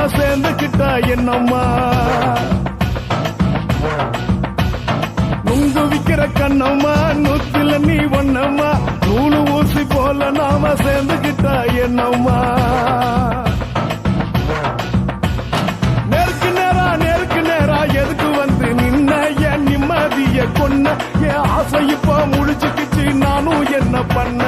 நாம சேர்ந்துக்கிட்டா என்னம்மா நுங்கு விக்கிற கண்ணம்மா நூத்துல நீ ஒன்னம்மா நூலு ஊசி போல நாம சேர்ந்துக்கிட்டா என்னம்மா நேருக்கு நேரா எதுக்கு வந்து நின்ன என் நிம்மதிய கொன்ன என் ஆசை இப்ப முழிச்சுக்கிச்சு நானும் என்ன பண்ண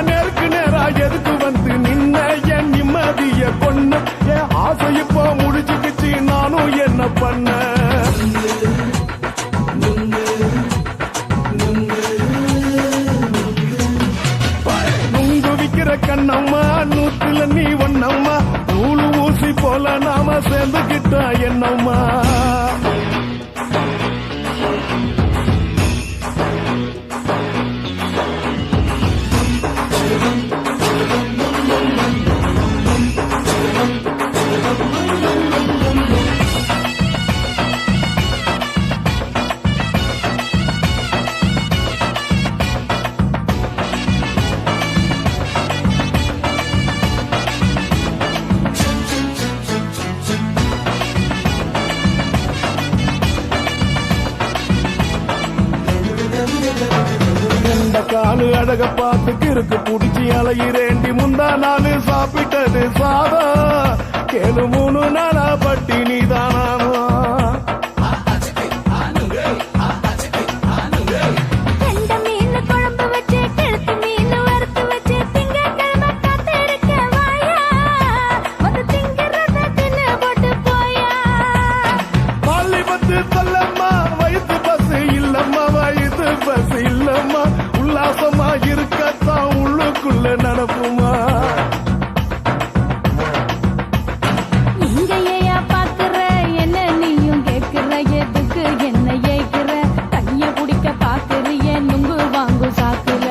நேருக்கு நேரா எதுக்கு வந்து நின்ன என் நிம்மதிய கொன்ன என் ஆசை இப்ப முழிச்சுக்கிச்சு நானும் என்ன பண்ண நுங்கு விக்கிற கண்ணம்மா நூத்துல நீ ஒன்னம்மா நூலு ஊசி போல நாம சேர்ந்துக்கிட்டா என்னம்மா காலு அழக பார்த்துக்கு இருக்கு புடிச்சி அலையிறேண்டி முந்தா நாலு சாப்பிட்டது சாதா கேளு 3 நாளா பட்டினி தானானோ சொல்லம்மா வயசு பஸ் இல்லம்மா வயசு பஸ் இல்லம்மா உல்லாசமா இருக்கத்தான் உள்ளுக்குள்ள நடப்புமா இங்கேயா பாக்குற என்ன நீயும் கேக்குற எதுக்கு என்ன ஏக்குற கைய குடிக்க பாக்குறிய நுங்கு வாங்கு சாக்குற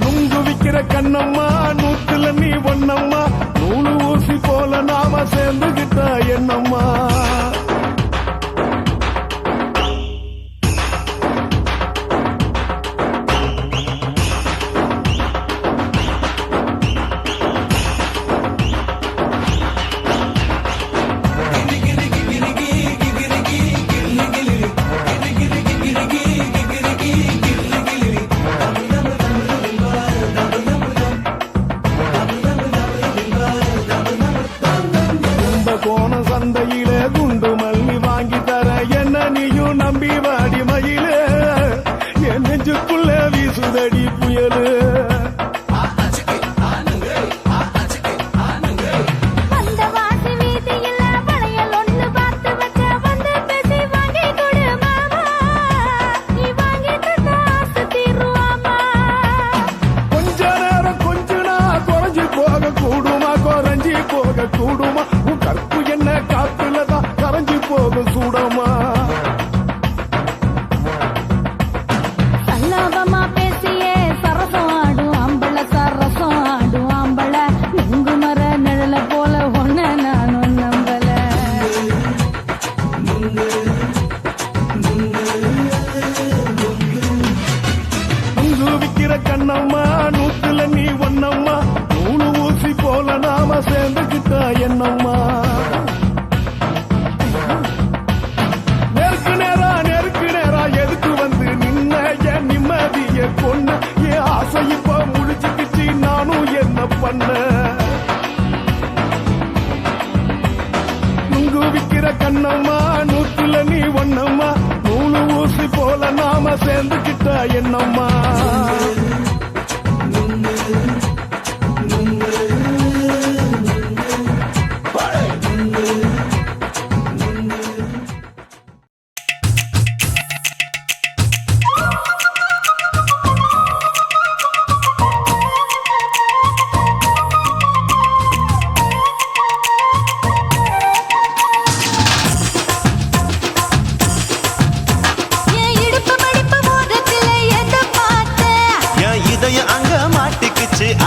நுங்கு விக்கிற கண்ணம்மா நூத்துல நீ ஒன்னம்மா நூலு ஊசி போல நாம சேர்ந்துகிட்டா என்னம்மா கோண சந்தையில குண்டு மல்லி வாங்கி தர என்ன நீயும் நம்பி வாடி மயில என் நெஞ்சுக்குள்ள வீசுதடி புயலு கொஞ்ச நேரம் கொஞ்சனா குறைஞ்சி போக கூடுமா குறைஞ்சி போக கூடுமா கற்பு என்ன காத்துலதான் கரைஞ்சி போக சூடமா சல்லாபமா பேசியே சரசம் ஆடும் ஆம்பள சரசம் ஆடும் ஆம்பள நுங்கு மர நிழல போல ஒன்ன நானும் நம்பல நுங்கு விக்கிற கண்ணம்மா நூத்துல நீ ஒன்னம்மா நூலு ஊசி போல நாம சேர்ந்துக்கிட்டா என்னம்மா நேருக்கு நேரா எதுக்கு வந்து நின்ன என் நிம்மதிய கொன்ன என் ஆசை இப்ப முழிச்சுக்கிச்சு நானும் என்ன பண்ண நுங்கு விக்கிற கண்ணம்மா நூத்துல நீ ஒன்னம்மா நூலு ஊசி போல நாம சேர்ந்துக்கிட்டா என்னம்மா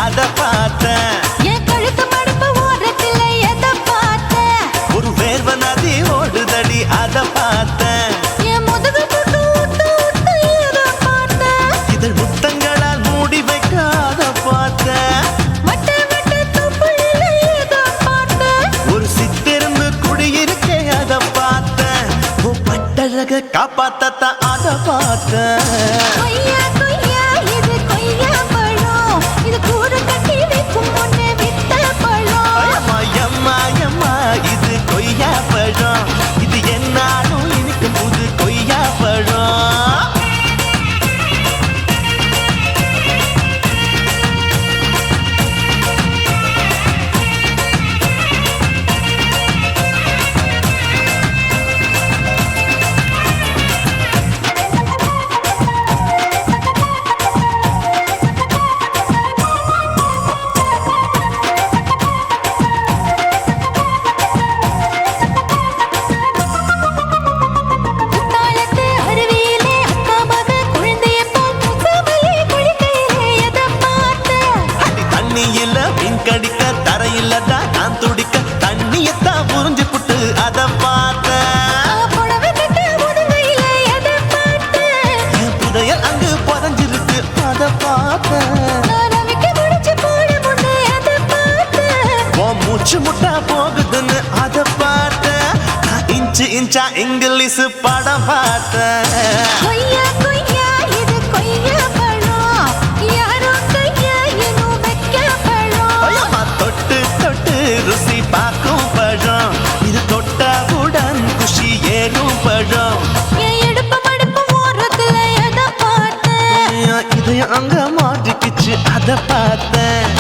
அத பார்த்தேன் என் கழுத்து மடுப்பு ஓரத்தில் எதை பார்த்தேன் ஒரு வேர்வ நதி ஓடுதடி அத பார்த்தேன் என் முதுகு தண்ணியில மீன் கடிக்க தரையில்லடா நான் துடிக்க தண்ணியத்தான் புரிஞ்சு புட்டு அத பார்த்தேன் புடவை கட்ட உதவையில எதை பார்த்தேன் என் புதையல் அங்கு புதஞ்சிருக்கு அத பார்த்தேன் ரவிக்கு முடிச்சு போட முன்னே எதை பார்த்தேன் உன் மூச்சு முட்டா போகுதுன்னு அத பார்த்தேன் இன்ச்சு இன்ச்சா இங்கிலீஷ் படம் பார்த்தேன் கொய்யா கொய்யா இது கொய்யா பழம் யாரோ கையா இன்னும் வைக்க பழம் ஐயம்மா, தொட்டு தொட்டு ருசி பார்க்கும் பழம் இது தொட்டாவுடன் குஷி ஏறும் பழம் என் இடுப்பு மடுப்பு ஓரத்துல எதை பார்த்தேன் இதையும் அங்க மாட்டிக்கிச்சு அத பார்த்தேன்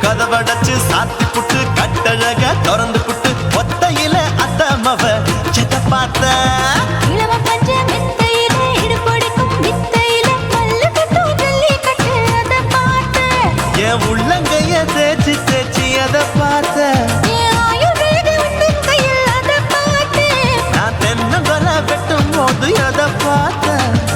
கதவடைச்சு சாத்தி புட்டு கட்டழக திறந்து புட்டு ஒத்தையில அத்தமவ செத்த பார்த்த இளவ பஞ்ச மெத்தையில இடுப்படிக்கும் வித்தையில மல்லு கட்டும் ஜல்லி கட்டு அதை பார்த்தேன் என் உள்ளங்கைய தேய்ச்சி தேய்ச்சி அத பார்த்த என் ஆயுர்வேத உண்ணும் கையில் அதை பார்த்தேன் நான் தென்னங்கொலை வெட்டும் போது அத பார்த்த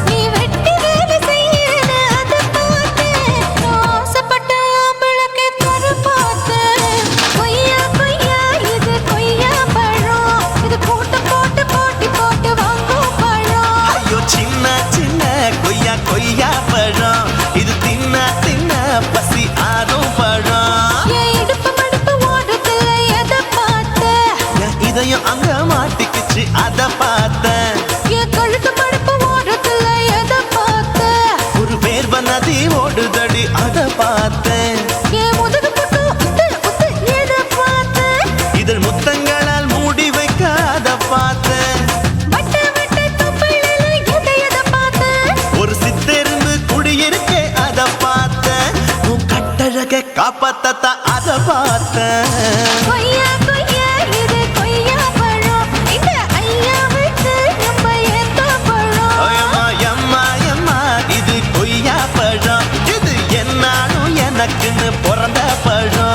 நீ வெட்டி வேலை செய்யறது அதை பார்த்தேன் நான் ஆசைப்பட்ட ஆம்பளுக்கு தர பார்த்தேன் கொய்யா கொய்யா இது கொய்யா பழம் இது கூட்டு போட்டு போட்டி போட்டு வாங்கும் பழம் ஐயோ சின்ன சின்ன கொய்யா கொய்யா பழம் இது தின்ன தின்ன பசி ஆறும் பழம் என் இடுப்பு மடுப்பு ஓரத்துல எதை பார்த்தேன் என் இதயம் அங்க மாட்டிக்கிச்சு அத பார்த்தேன் என் கழுத்து மடுப்பு ஓரத்துல எதை பார்த்தேன் ஒரு வேர்வ நதி ஓடுதடி அத பார்த்தேன் என் முதுகு பக்கம் உத்து உத்து எதை பார்த்தேன் இதழ் முத்தங்களால் மூடி வைக்க அத பார்த்தேன் வட்ட வட்ட தொப்பையில எதை பார்த்தேன் ஒரு சித்தெரும்பு குடியிருக்கே அத பார்த்தேன் உன் கட்டழக காப்பாத்தத்தான் அத பார்த்தேன் கொய்யா கொய்யா இது கொய்யா பழம் இந்த ஐயாவுக்கு நம்ம எந்த பழம் ஐயம்மா, எம்மா, எம்மா, இது கொய்யா பழம் இது என்னாலும் எனக்குன்னு பிறந்த பழம்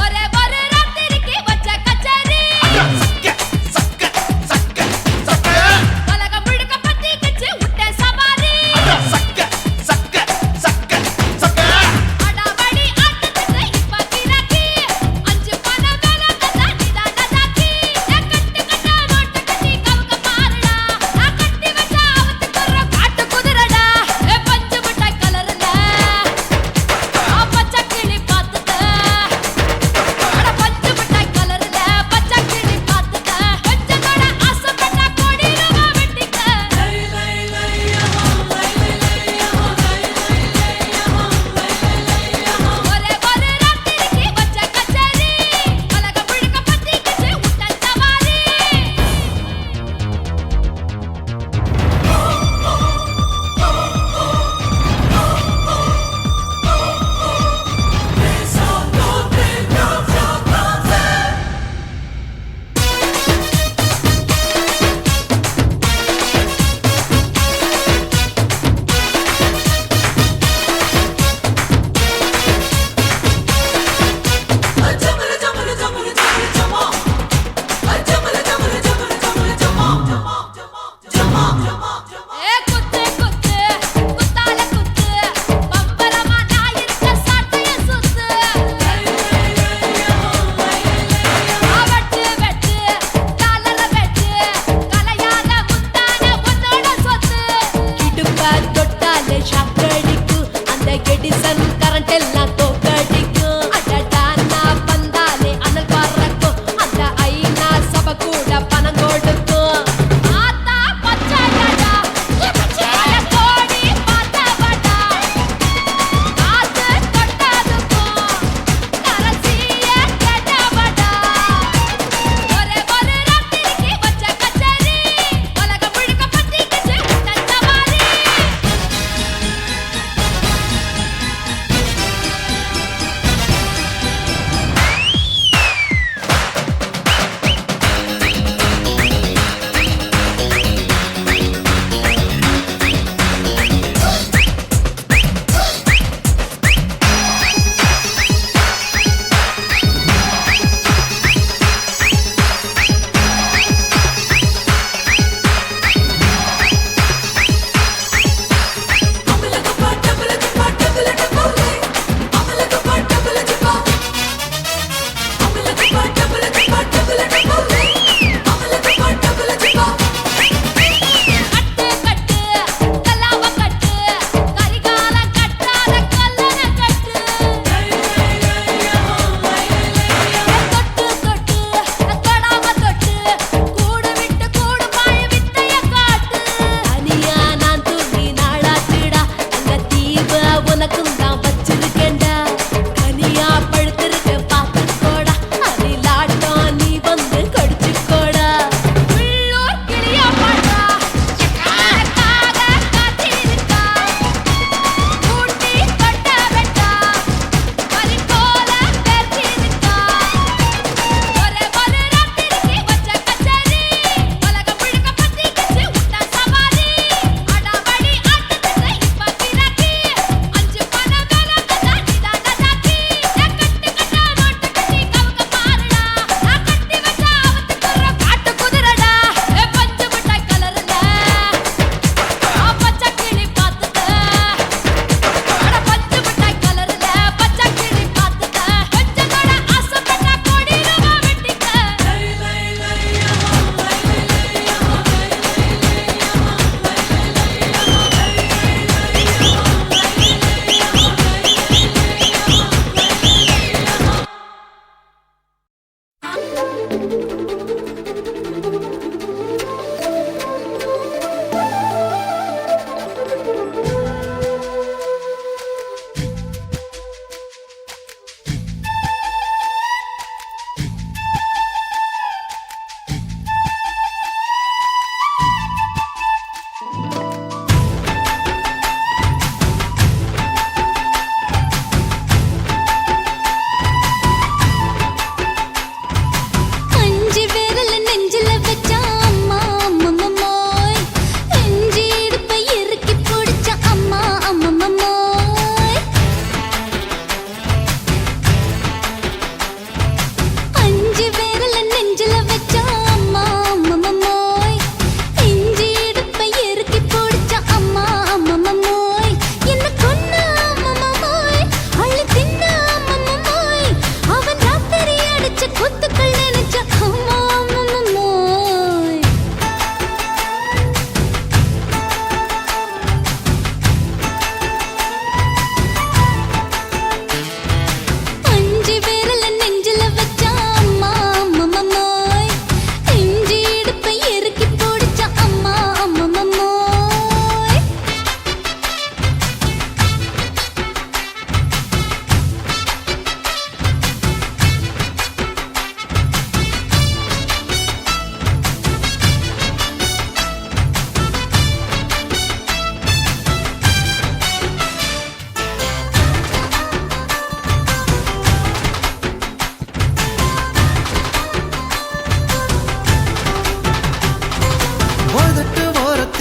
ஒரே ராத்திரிக்கு வச்ச கச்சேரி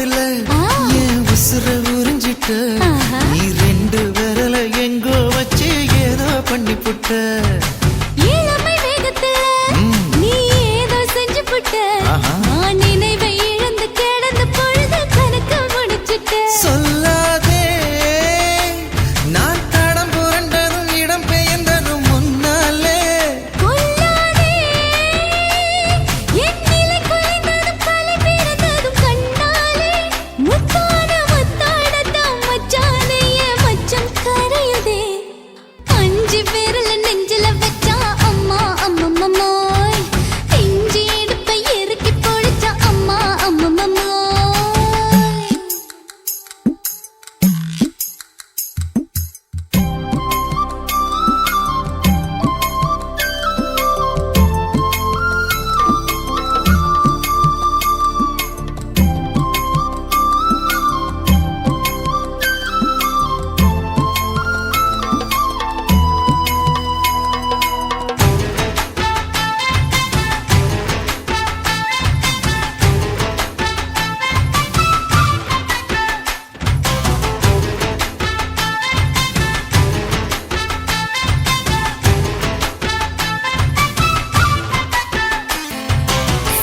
ஓரத்துல என் உசுர உறிஞ்சிட்ட நீ ரெண்டு விரல எங்கோ வச்சு ஏதோ பண்ணி புட்ட இளமை வேகத்துல நீ ஏதோ செஞ்சு புட்ட நான் நினைவை இழந்து கிடந்து பொழுது கணக்கு முடிச்சிட்ட சொல்லாதே நான் தடம் புரண்டதும் இடம் பெயர்ந்ததும் முன்னாலே கொல்லாதே என் நிலை குலைந்ததும் பல பிறந்ததும் கண்ணாலே முத்தான முத்தாடத்தான் மச்சானே என் மச்சம் கரையுதே அஞ்சு விரல நெஞ்சில வச்சா அம்மா அம்மம்மம்மோய் இஞ்சி இடுப்பை இறுக்கி பொழிச்சா அம்மா அம்மம்மம்மோய்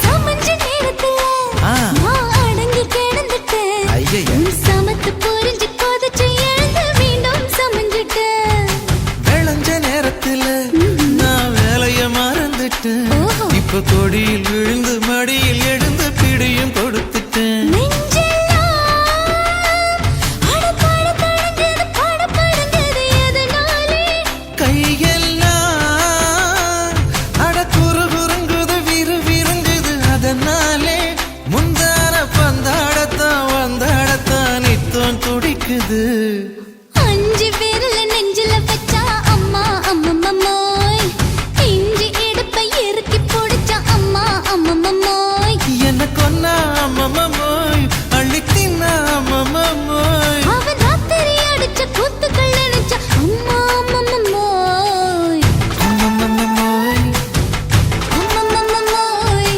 சமஞ்ச நேரத்துல நான் அடங்கி கிடந்துட்டேன் ஐயைய. உன் சமத்து புரிஞ்சு கொதிச்சு எழுந்து மீண்டும் சமஞ்சிட்டேன் விளைஞ்ச நேரத்துல நான் வேலைய மறந்துட்டேன் ஓஹோ. இப்ப கொடியில் விழுந்து மடியில் எழுந்து பிடியும் கொடுத்துட்டேன் நெஞ்செல்லாம் அடப்பாட தடஞ்சது படபடங்குது எதனாலே கையெல்லாம் அட குறு குறுங்குது விறு விருங்குது அதனாலே முந்தான பந்தாடத்தான் வந்தாடத்தான் நித்தம் துடிக்குது அஞ்சு விரல நெஞ்சில வச்சா அம்மா அம்மம்மம்மோய் இஞ்சி இடுப்பை இறுக்கி பொடிச்சா அம்மா அம்மம்மம்மோய் என்ன கொன்னா அம்மம்மோய் அள்ளித்தின்னா அம்மம்மோய் அவன் ராத்திரி அடிச்ச கூத்துக்கள் நினைச்சா அம்மா அம்மம்மம்மோய் அம்மம்மோய் அம்மம்மம்மோய்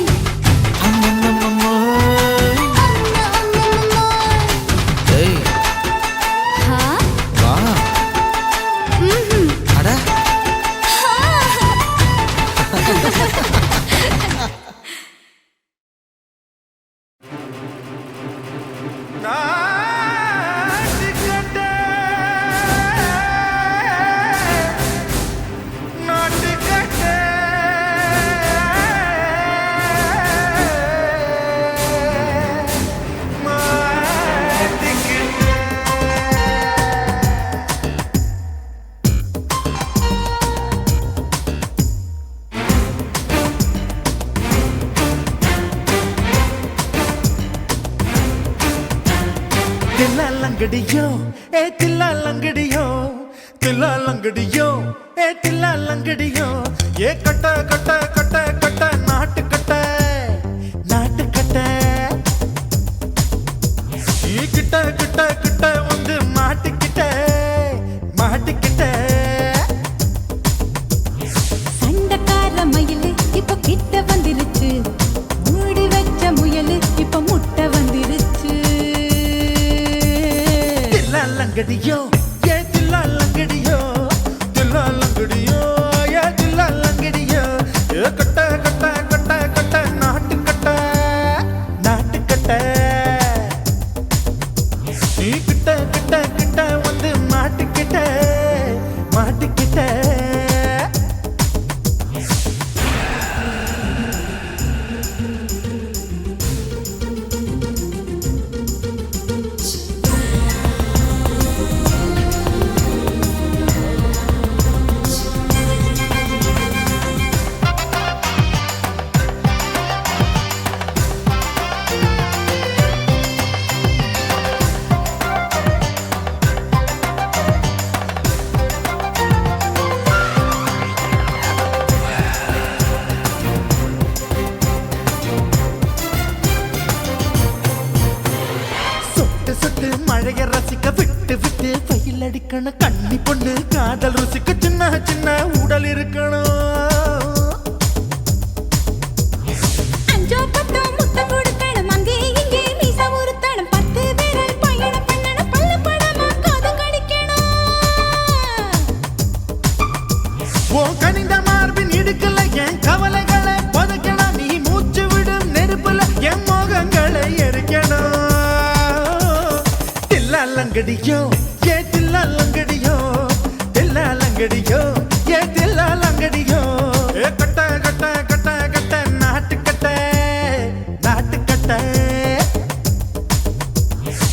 அம்மம்மோய் அம்மா அம்மம்மம்மோய் ஏய் ஹா வா ம்ஹும் அட தில்லாலங்கடியோ தில்லாலங்கடியோ தில்லாலங்கடியோ தில்லாலங்கடியோ கட்ட கட்ட கட்ட கட்ட நாட்டு கட்ட நாட்டு கட்ட கிட்ட கிட்ட கிட்ட வந்து மாட்டிக்கிட்ட மாட்டிக்கிட்ட சண்டக்கார மயிலு இப்ப கிட்ட வந்துருச்சு மூடி வச்ச முயலு இப்ப முட்டை வந்துருச்சு தில்லாலங்கடியோ தில்லாலங்கடியோ தில்லாலங்கடியோ தில்லாலங்கடியோ கட்ட கட்ட கட்ட கட்ட நாட்டு கட்ட நாட்டு கட்ட நீ கிட்ட கிட்ட கிட்ட வந்து மாட்டிக்கிட்ட மாட்டிக்கிட்ட மழைய ரசிக்க விட்டு விட்டு பயில் அடிக்கணும் கண்ணி பொண்ணு காதல் ருசிக்க சின்ன சின்ன உடல் இருக்கணும் அஞ்சோ பத்தோ முட்டை கொடுக்கணும் அங்கே இங்கே மீச உருத்தணும் தில்லாலங்கடியோ ஏ தில்லாலங்கடியோ தில்லாலங்கடியோ ஏ தில்லாலங்கடியோ ஏ கட்ட கட்ட கட்ட கட்ட நாட்டு கட்ட நாட்டு கட்ட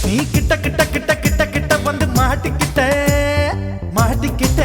நீ கிட்ட கிட்ட கிட்ட கிட்ட கிட்ட வந்து மாட்டிக்கிட்ட மாட்டிக்கிட்ட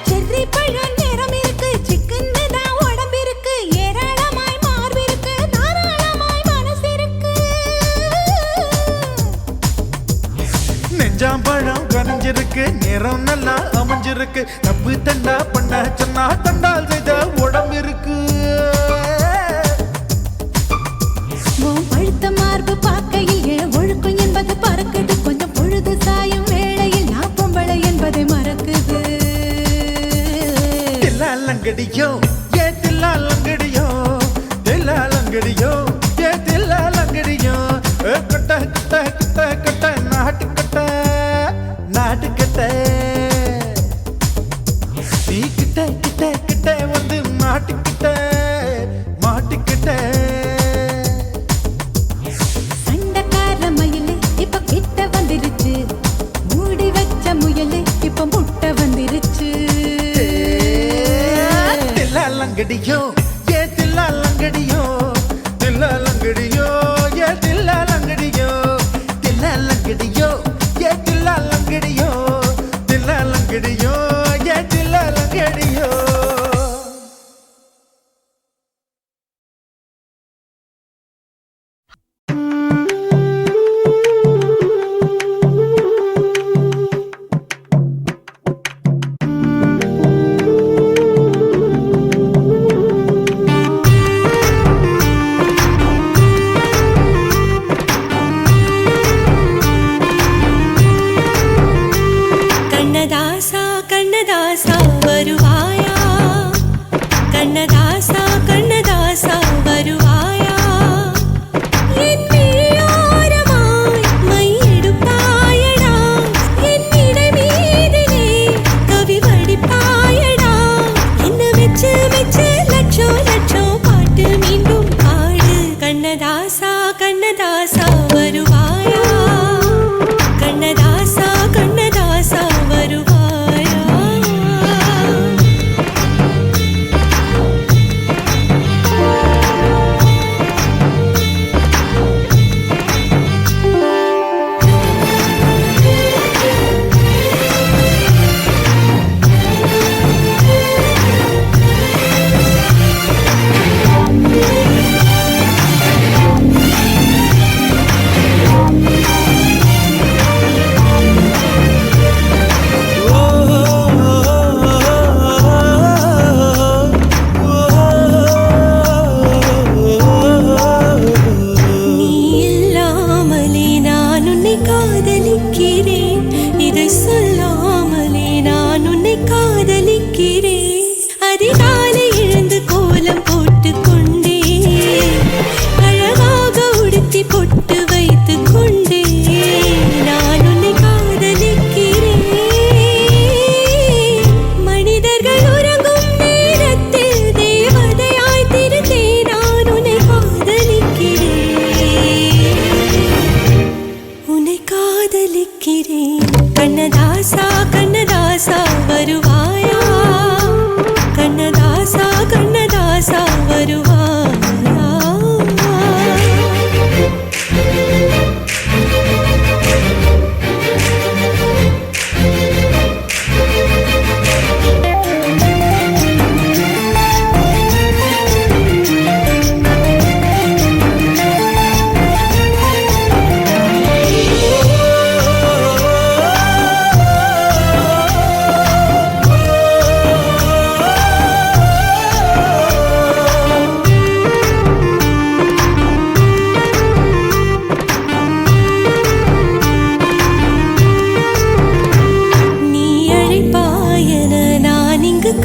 செர்ரி பழம் நிறம் இருக்கு சிக்கன்னு தான் உடம்பு இருக்கு ஏராளமாய் மார்பு இருக்கு தாராளமாய் மனசு இருக்கு நெஞ்சாம்பழம் கனிஞ்சிருக்கு நிறம் நல்லா அமைஞ்சிருக்கு தப்பு தண்டா பண்ண சொன்னா தண்டால் செய்த உடம்பு இருக்கு உன் பழுத்த மார்பு பார்க்கையில் என் ஒழுக்கம் என்பது பறக்குது கொஞ்சம் பொழுது சாயும் வேளையில் நான் பொம்பளை என்பதை மறக்குது தில்லாலங்கடியோ ஏ தில்லாலங்கடியோ தில்லாலங்கடியோ ஏ தில்லாலங்கடியோ கட்ட கட்ட கட்ட கட்ட நாட்டு கட்ட நாட்டு கட்ட நீ கிட்ட கிட்ட கிட்ட வந்து மாட்டிக்கிட்ட மாட்டிக்கிட்ட சண்டைக்கார மயிலு இப்ப கிட்ட வந்துருச்சு மூடி வச்ச முயலு இப்ப முட்டை வந்துருச்சு தில்லாலங்கடியோ ஏ தில்லாலங்கடியோ தில்லாலங்கடியோ ஏ தில்லாலங்கடியோ தில்லாலங்கடியோ ஏ தில்லாலங்கடியோ தில்லாலங்கடியோ ஏ தில்லாலங்கடியோ கண்ணதாசா கண்ணதாசா வருவாயா கண்ணதாசா கண்ணதாசா வருவாயா என் விழியோரமாய் மை எடுப்பாயடா என் இடை மீதிலே கவி வடிப்பாயடா என்ன மெச்சு மெச்சு லட்சம் லட்சம் பாட்டு மீண்டும் பாடு கண்ணதாசா கண்ணதாசா வருவாயா கண்ணதாசா கண்ணதாசா வருவாயா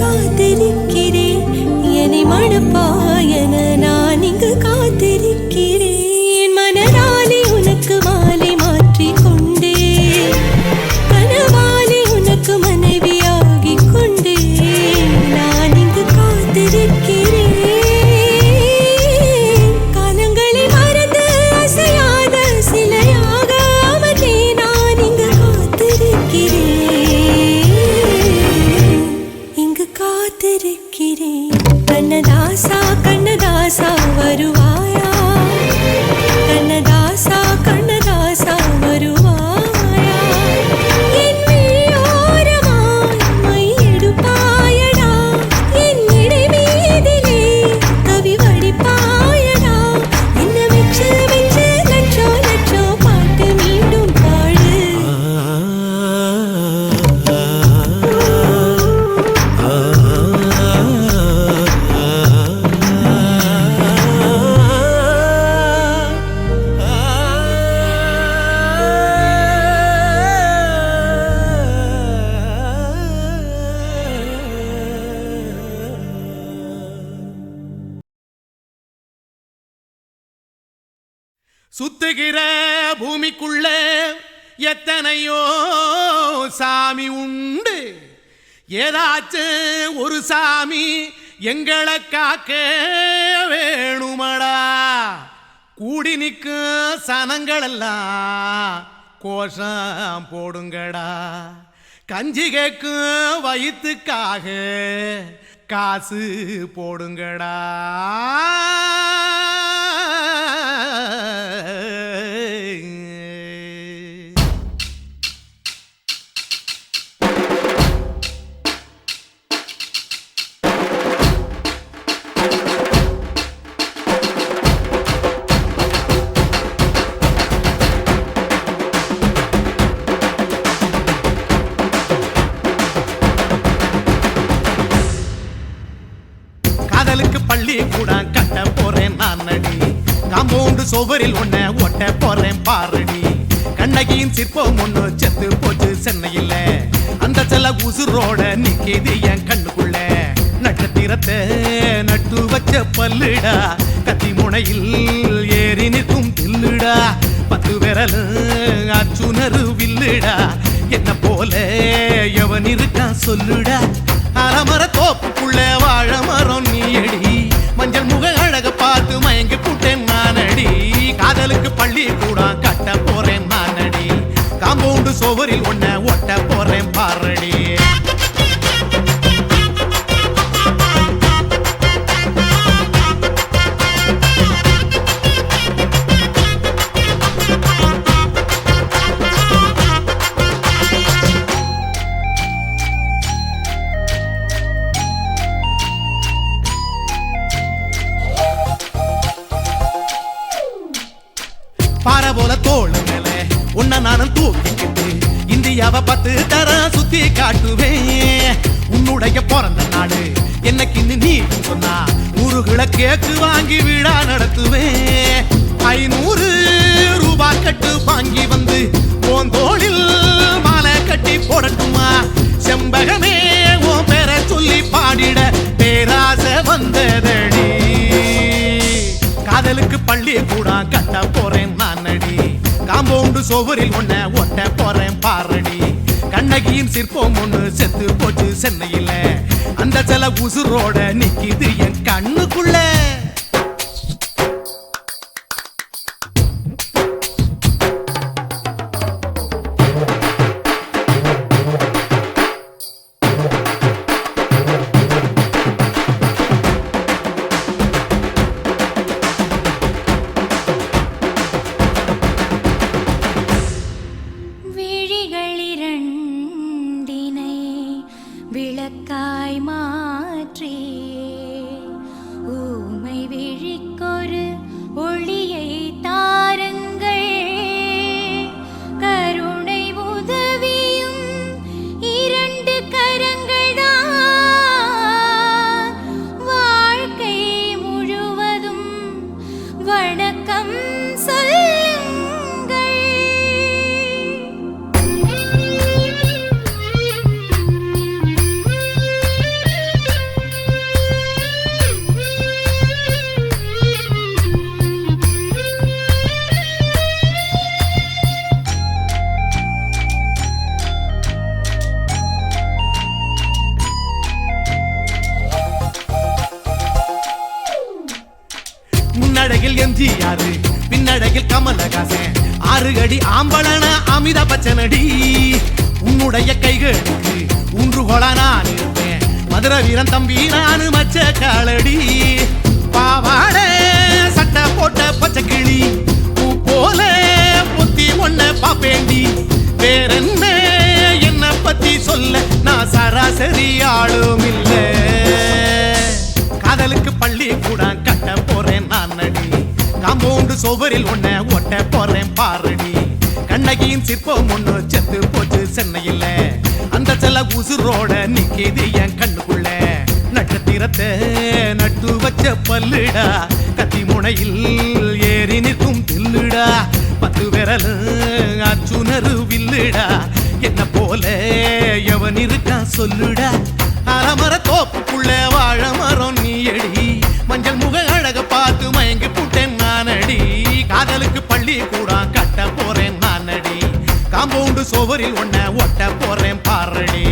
காத்திருக்கிறேன் என்னை மணப்பாயன நான் இங்கு காத்திருக்கிறேன் மனதாலே உனக்கு மாலை மாற்றிக் கொண்டே கனவாலே உனக்கு மனைவியாகிக் கொண்டே நான் இங்கு காத்திருக்கிறேன் காலங்களை மறந்து அசையாத சிலையாக அமர்ந்தே நான் இங்கு காத்திருக்கிறேன் இங்கு காத்திருக்கிறேன் கண்ணதாசா கண்ணதாசா வருவாயா கண்ணதாசா கண்ணதாசா வருவாயா என் விழியோரமாய் மை எடுப்பாயடா என் இடை மீதிலே கவி வடிப்பாயடா என்ன வெச்சு வெச்சு லட்சோ லட்சோ பாட்டு மீண்டும் பாடு சுத்துகிற பூமிக்குள்ள எத்தனையோ சாமி உண்டு ஏதாச்சும் ஒரு சாமி எங்களை காக்க வேணுமடா கூடி நிற்கும் சனங்களெல்லாம் கோஷம் போடுங்கடா கஞ்சி கேக்கும் வயிற்றுக்காக காசு போடுங்கடா காதலுக்கு பள்ளி கூட கட்ட போறேன் நான் நடி காம்பவுண்டு சோவரில் ஒன்ன ஒட்ட போறேன் பாரடி கண்ணகியின் சிற்பம் ஒண்ணு செத்து போச்சு சென்னையில் அந்த செல்ல உசுரோட நிக்கிது என் கண்ணுக்குள்ள நட்சத்திரத்தை நட்டு வச்ச பல்லுடா கத்தி முனையில் ஏறி நிற்கும் தில்லுடா 10 விரல் அச்சுணரு வில்லுடா என்ன போல எவன் இருக்கான் சொல்லுடா அலமர தோப்புக்குள்ள வாழ மரம் நீயடி மஞ்சள் முக அழக பார்த்து மயங்கி புட்டேன் நானடி காதலுக்கு பள்ளி கூட கட்ட போறேன் நானடி காம்பவுண்டு சோவரில் ஒன்ன ஒட்ட போறேன் பாரடி பாறை போல தோள் மேல உன்ன நானும் தூக்கிக்கிட்டு இந்தியாவை 10 தரம் சுத்தி காட்டுவேன் உன்னுடைய பிறந்த நாடு என்னைக்கு நீ சொன்னா 100 கிலோ கேக்கு வாங்கி விழா நடத்துவேன் 500 ரூபாய் கட்டு வாங்கி வந்து போந்தோளில் மாலை கட்டி போடட்டுமா செம்பகமே உன் பேரை சொல்லி பாடிட பேராசை வந்ததடி காதலுக்கு பள்ளி கூட கட்ட போறேன் நானடி காம்பவுண்டு சோவரில் ஒன்ன ஒட்ட போறேன் பாரடி கண்ணகியின் சிற்பம் ஒண்ணு செத்து போச்சு சென்னையில் அந்த செல உசுரோட நிக்கிது என் கண்ணுக்குள்ள விழிகளிரண்டினை விளக்காய் மாற்றி ஊமை விழிக்கொரு ஒளியை தாருங்கள் கருணை உதவியும் 2 கரங்கள்தான் வாழ்க்கை முழுவதும் வணக்கம் சொல்லுங்கள் எம்ஜிஆர் பின்னடையில் கமலஹாசன் 6 அடி ஆம்பளன அமிதாப் பச்சனடி உன்னுடைய கைகளுக்கு ஊன்றுகோலா நான் இருப்பேன் மதுரை வீரன் தம்பி நானு மச்ச காலடி பாவாட சட்டை போட்ட பச்சை கிளி பூ போல பொத்தி ஒன்ன பாப்பேண்டி வேறென்ன என்ன பத்தி சொல்ல நான் சராசரி ஆளும் இல்ல காதலுக்கு பள்ளி கூட கட்ட போறேன் நான் நடி காம்பவுண்டு சுவரில் ஒன்ன ஒட்ட போறேன் பாரடி கண்ணகியின் சிற்பம் ஒண்ணு செத்து போச்சு சென்னையில அந்த செல்ல உசுரோட நிக்கிது என் கண்ணுக்குள்ள நட்சத்திரத்தை நட்டு வச்ச பல்லுடா கத்தி முனையில் ஏறி நிற்கும் தில்லுடா 10 விரல் அச்சுணரு வில்லுடா என்ன போல எவன் இருக்கான் சொல்லுடா அலமர தோப்புக்குள்ள வாழ மரம் நீ அடி மஞ்சள் முக அழக பார்த்து மயங்கி புட்டேன் நானடி காதலுக்கு பள்ளி கூட கட்ட போறேன் நானடி காம்பவுண்டு சுவரில் ஒன்ன ஒட்ட போறேன் பாரடி